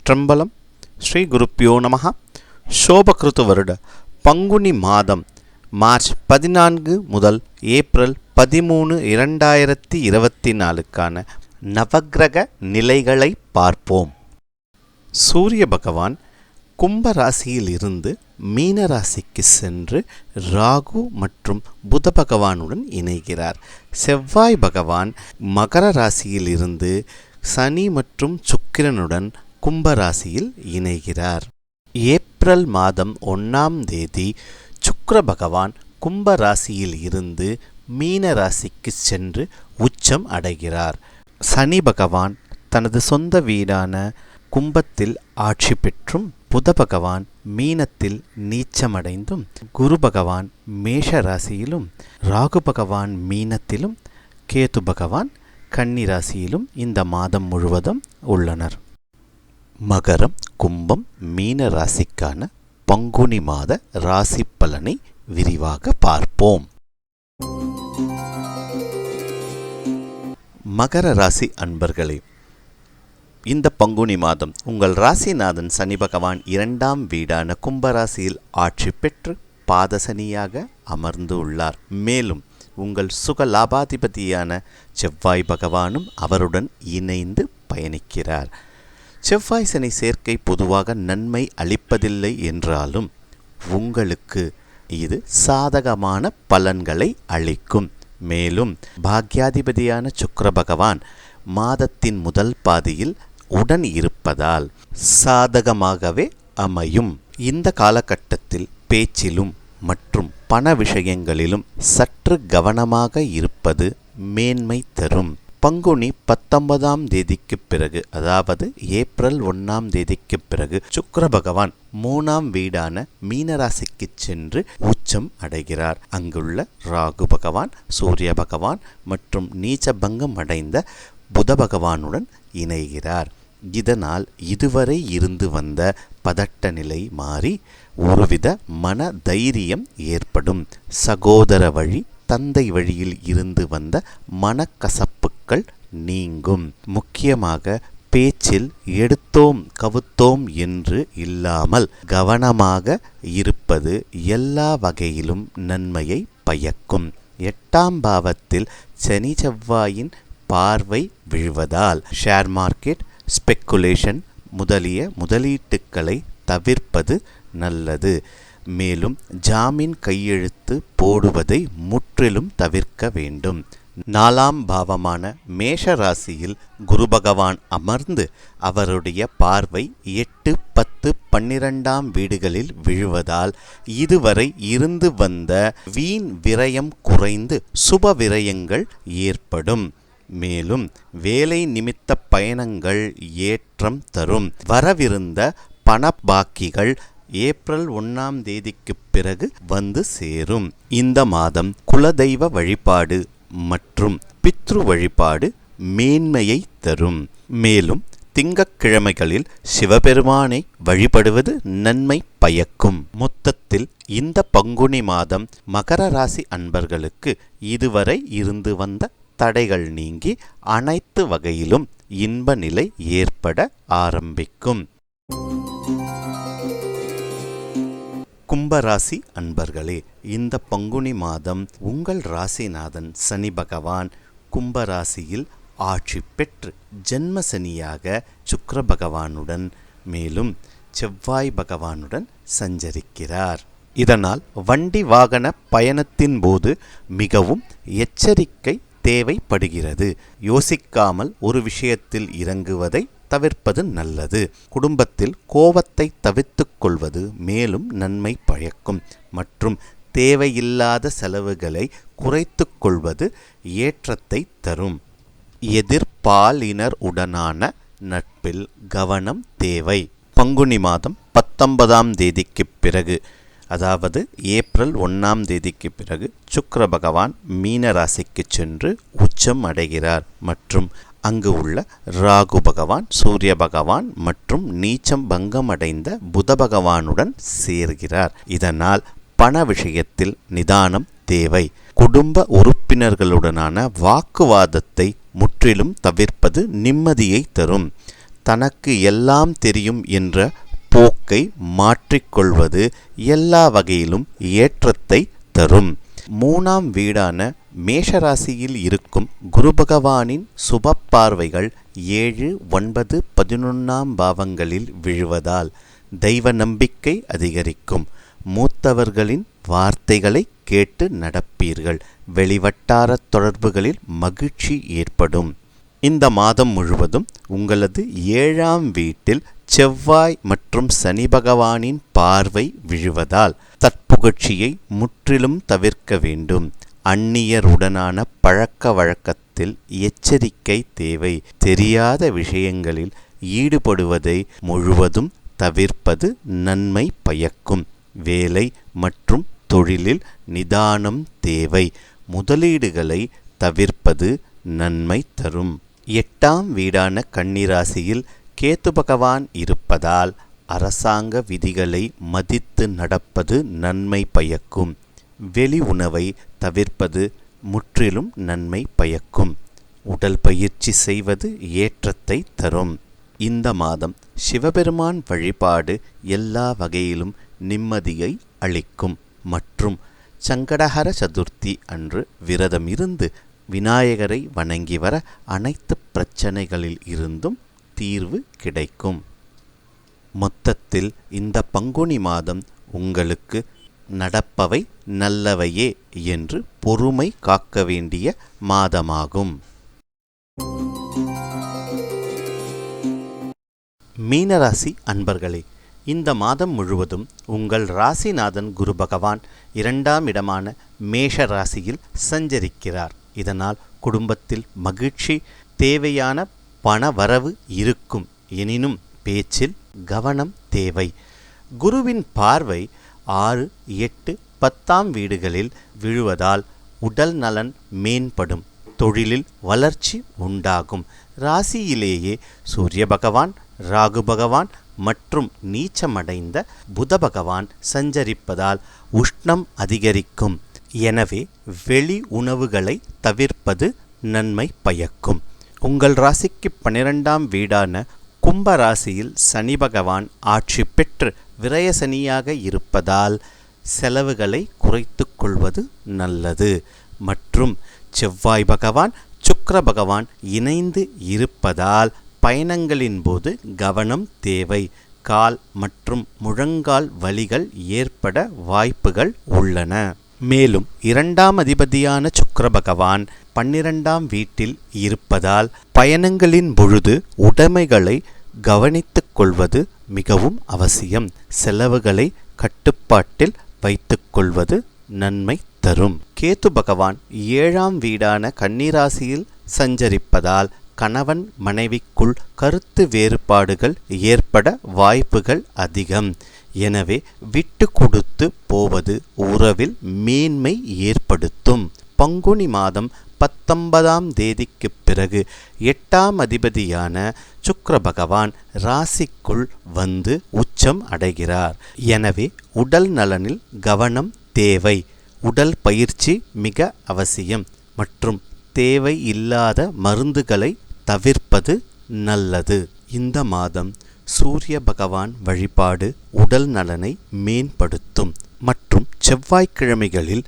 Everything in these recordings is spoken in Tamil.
திருச்சிற்றம்பலம். ஸ்ரீ குருப்பியோ நமஹ. சோபகிருத்து வருட பங்குனி மாதம் மார்ச் 14 முதல் ஏப்ரல் 13, 2024 நவக்கிரக நிலைகளை பார்ப்போம். சூரிய பகவான் கும்ப ராசியில் இருந்து மீன ராசிக்கு சென்று ராகு மற்றும் புத பகவானுடன் இணைகிறார். செவ்வாய் பகவான் மகர ராசியில் இருந்து சனி மற்றும் சுக்கிரனுடன் கும்பராசியில் இணைகிறார். ஏப்ரல் மாதம் 1ஆம் தேதி சுக்கிர பகவான் கும்ப ராசியில் இருந்து மீன ராசிக்கு சென்று உச்சம் அடைகிறார். சனி பகவான் தனது சொந்த வீடான கும்பத்தில் ஆட்சி பெற்றும், புத பகவான் மீனத்தில் நீச்சமடைந்தும், குரு பகவான் மேஷ ராசியிலும், ராகு பகவான் மீனத்திலும், கேது பகவான் கன்னி ராசியிலும் இந்த மாதம் முழுவதும் உள்ளனர். மகரம், கும்பம், மீன ராசிக்கான பங்குனி மாத ராசி பலனை விரிவாக பார்ப்போம். மகர ராசி அன்பர்களே, இந்த பங்குனி மாதம் உங்கள் ராசிநாதன் சனி பகவான் 2ஆம் வீடான கும்பராசியில் ஆட்சி பெற்று பாதசனியாக அமர்ந்து உள்ளார். மேலும் உங்கள் சுக லாபாதிபதியான செவ்வாய் பகவானும் அவருடன் இணைந்து பயணிக்கிறார். செவ்வாய் சனி சேர்க்கை பொதுவாக நன்மை அளிப்பதில்லை என்றாலும் உங்களுக்கு இது சாதகமான பலன்களை அளிக்கும். மேலும் பாக்யாதிபதியான சுக்கிர பகவான் மாதத்தின் முதல் பாதியில் உடன் இருப்பதால் சாதகமாகவே அமையும். இந்த காலகட்டத்தில் பேச்சிலும் மற்றும் பண விஷயங்களிலும் சற்று கவனமாக இருப்பது மேன்மை தரும். பங்குனி 19ஆம் தேதிக்கு பிறகு, அதாவது ஏப்ரல் 1ஆம் தேதிக்கு பிறகு சுக்கிர பகவான் 3ஆம் வீடான மீனராசிக்கு சென்று உச்சம் அடைகிறார். அங்குள்ள ராகு பகவான், சூரிய பகவான் மற்றும் நீச்சபங்கம் அடைந்த புத பகவானுடன் இணைகிறார். இதனால் இதுவரை இருந்து வந்த பதட்ட நிலை மாறி ஒருவித மன தைரியம் ஏற்படும். சகோதர வழி, தந்தை வழியில் இருந்து வந்த மனக்கசப்புக்கள் நீங்கும். முக்கியமாக பேச்சில் எடுத்தோம் கவுத்தோம் என்று இல்லாமல் கவனமாக இருப்பது எல்லா வகையிலும் நன்மையை பயக்கும். 8ஆம் பாவத்தில் சனி செவ்வாயின் பார்வை விழுவதால் ஷேர் மார்க்கெட், ஸ்பெக்குலேஷன் முதலிய முதலீட்டுக்களை தவிர்ப்பது நல்லது. மேலும் ஜாமீன் கையெழுத்து போடுவதை முற்றிலும் தவிர்க்க வேண்டும். 4ஆம் பாவமான மேஷ ராசியில் குரு பகவான் அமர்ந்து அவருடைய பார்வை 8, 10, 12ஆம் வீடுகளில் விழுவதால் இதுவரை இருந்து வந்த வீண் விரயம் குறைந்து சுப விரயங்கள் ஏற்படும். மேலும் வேலை நிமித்த பயணங்கள் ஏற்றம் தரும். வரவிருந்த பண பாக்கிகள் ஏப்ரல் 1ஆம் தேதிக்கு பிறகு வந்து சேரும். இந்த மாதம் குலதெய்வ வழிபாடு மற்றும் பித்ரு வழிபாடு மேன்மையை தரும். மேலும் திங்கட்கிழமைகளில் சிவபெருமானை வழிபடுவது நன்மை பயக்கும். மொத்தத்தில் இந்த பங்குனி மாதம் மகர ராசி அன்பர்களுக்கு இதுவரை இருந்து வந்த தடைகள் நீங்கி அனைத்து வகையிலும் இன்ப நிலை ஏற்பட ஆரம்பிக்கும். கும்பராசி அன்பர்களே, இந்த பங்குனி மாதம் உங்கள் ராசிநாதன் சனி பகவான் கும்பராசியில் ஆட்சி பெற்று ஜென்ம சனியாக சுக்கிர பகவானுடன் மேலும் செவ்வாய் பகவானுடன் சஞ்சரிக்கிறார். இதனால் வண்டி வாகன பயணத்தின் போது மிகவும் எச்சரிக்கை தேவைப்படுகிறது. யோசிக்காமல் ஒரு விஷயத்தில் இறங்குவதை தவிர்ப்பது நல்லது. குடும்பத்தில் கோபத்தை தவிர்த்துக் கொள்வது மேலும் நன்மை பயக்கும். மற்றும் தேவையில்லாத செலவுகளை குறைத்து கொள்வது ஏற்றத்தை தரும். எதிர்பாலினர் உடனான நட்பில் கவனம் தேவை. பங்குனி மாதம் 19ஆம் தேதிக்கு பிறகு, அதாவது ஏப்ரல் 1ஆம் தேதிக்கு பிறகு சுக்கிர பகவான் மீன ராசிக்கு சென்று உச்சம் அடைகிறார். மற்றும் அங்கு உள்ள ராகு பகவான், சூரிய பகவான் மற்றும் நீச்சம் பங்கம் அடைந்த புத பகவானுடன் சேர்கிறார். இதனால் பண விஷயத்தில் நிதானம் தேவை. குடும்ப உறுப்பினர்களுடனான வாக்குவாதத்தை முற்றிலும் தவிர்ப்பது நிம்மதியை தரும். தனக்கு எல்லாம் தெரியும் என்ற போக்கை மாற்றிக்கொள்வது எல்லா வகையிலும் ஏற்றத்தை தரும். 3ஆம் வீடான மேஷராசியில் இருக்கும் குரு பகவானின் சுப பார்வைகள் 7, 9, 11ஆம் பாவங்களில் விழுவதால் தெய்வ நம்பிக்கை அதிகரிக்கும். மூத்தவர்களின் வார்த்தைகளை கேட்டு நடப்பீர்கள். வெளிவட்டார தொடர்புகளில் மகிழ்ச்சி ஏற்படும். இந்த மாதம் முழுவதும் உங்களது 7ஆம் வீட்டில் செவ்வாய் மற்றும் சனி பகவானின் பார்வை விழுவதால் தற்புகழ்ச்சியை முற்றிலும் தவிர்க்க வேண்டும். அந்நியருடனான பழக்க வழக்கத்தில் எச்சரிக்கை தேவை. தெரியாத விஷயங்களில் ஈடுபடுவதை முழுவதும் தவிர்ப்பது நன்மை பயக்கும். வேலை மற்றும் தொழிலில் நிதானம் தேவை. முதலீடுகளை தவிர்ப்பது நன்மை தரும். 8ஆம் வீடான கன்னிராசியில் கேது பகவான் இருப்பதால் அரசாங்க விதிகளை மதித்து நடப்பது நன்மை பயக்கும். வெளி உணவை தவிர்ப்பது முற்றிலும் நன்மை பயக்கும். உடல் பயிற்சி செய்வது ஏற்றத்தை தரும். இந்த மாதம் சிவபெருமான் வழிபாடு எல்லா வகையிலும் நிம்மதியை அளிக்கும். மற்றும் சங்கடஹர சதுர்த்தி அன்று விரதம் இருந்து விநாயகரை வணங்கி வர அனைத்து பிரச்சனைகளில் இருந்தும் தீர்வு கிடைக்கும். மொத்தத்தில் இந்த பங்குனி மாதம் உங்களுக்கு நடப்பவை நல்லவையே என்று பொறுமை காக்க வேண்டிய மாதமாகும். மீனராசி அன்பர்களே, இந்த மாதம் முழுவதும் உங்கள் ராசிநாதன் குரு பகவான் 2ஆம் இடமான மேஷ ராசியில் சஞ்சரிக்கிறார். இதனால் குடும்பத்தில் மகிழ்ச்சி, தேவையான பண வரவு இருக்கும். எனினும் பேச்சில் கவனம் தேவை. குருவின் பார்வை 6, 8, 10ஆம் வீடுகளில் விழுவதால் உடல் நலன் மேம்படும். தொழிலில் வளர்ச்சி உண்டாகும். ராசியிலேயே சூரிய பகவான், ராகு பகவான் மற்றும் நீச்சமடைந்த புத பகவான் சஞ்சரிப்பதால் உஷ்ணம் அதிகரிக்கும். எனவே வெளி உணவுகளை தவிர்ப்பது நன்மை பயக்கும். உங்கள் ராசிக்கு 12ஆம் வீடான கும்ப ராசியில் சனி பகவான் ஆட்சி பெற்று விரயசனியாக இருப்பதால் செலவுகளை குறைத்து கொள்வது நல்லது. மற்றும் செவ்வாய் பகவான், சுக்கிர பகவான் இணைந்து இருப்பதால் பயணங்களின் போது கவனம் தேவை. கால் மற்றும் முழங்கால் வலிகள் ஏற்பட வாய்ப்புகள் உள்ளன. மேலும் 2ஆம் அதிபதியான சுக்கிர பகவான் 12ஆம் வீட்டில் இருப்பதால் பயணங்களின் பொழுது உடைமைகளை கவனித்துக் கொள்வது மிகவும் அவசியம். செலவுகளை கட்டுப்பாட்டில் வைத்துக் கொள்வது நன்மை தரும். கேது பகவான் 7ஆம் வீடான கன்னிராசியில் சஞ்சரிப்பதால் கணவன் மனைவிக்குள் கருத்து வேறுபாடுகள் ஏற்பட வாய்ப்புகள் அதிகம். எனவே விட்டு கொடுத்து போவது உறவில் மேன்மை ஏற்படுத்தும். பங்குனி மாதம் 19ஆம் தேதிக்கு பிறகு 8ஆம் அதிபதியான சுக்கிர பகவான் ராசிக்குள் வந்து உச்சம் அடைகிறார். எனவே உடல் நலனில் கவனம் தேவை. உடல் பயிற்சி மிக அவசியம். மற்றும் தேவை இல்லாத மருந்துகளை தவிர்ப்பது நல்லது. இந்த மாதம் சூரிய பகவான் வழிபாடு உடல் நலனை மேம்படுத்தும். மற்றும் செவ்வாய்க்கிழமைகளில்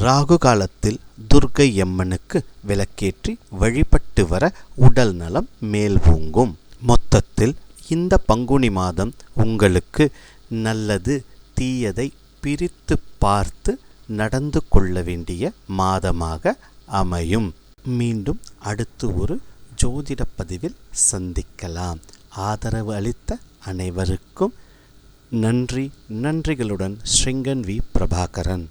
ராகு காலத்தில் துர்க்கை அம்மனுக்கு விளக்கேற்றி வழிபட்டு வர உடல் நலம் மேல்வோங்கும். மொத்தத்தில் இந்த பங்குனி மாதம் உங்களுக்கு நல்லது தீயதை பிரித்து பார்த்து நடந்து கொள்ள வேண்டிய மாதமாக அமையும். மீண்டும் அடுத்து ஒரு ஜோதிட பதிவில் சந்திக்கலாம். ஆதரவு அளித்த அனைவருக்கும் நன்றி. நன்றிகளுடன் ஸ்ரீங்கன் வி. பிரபாகரன்.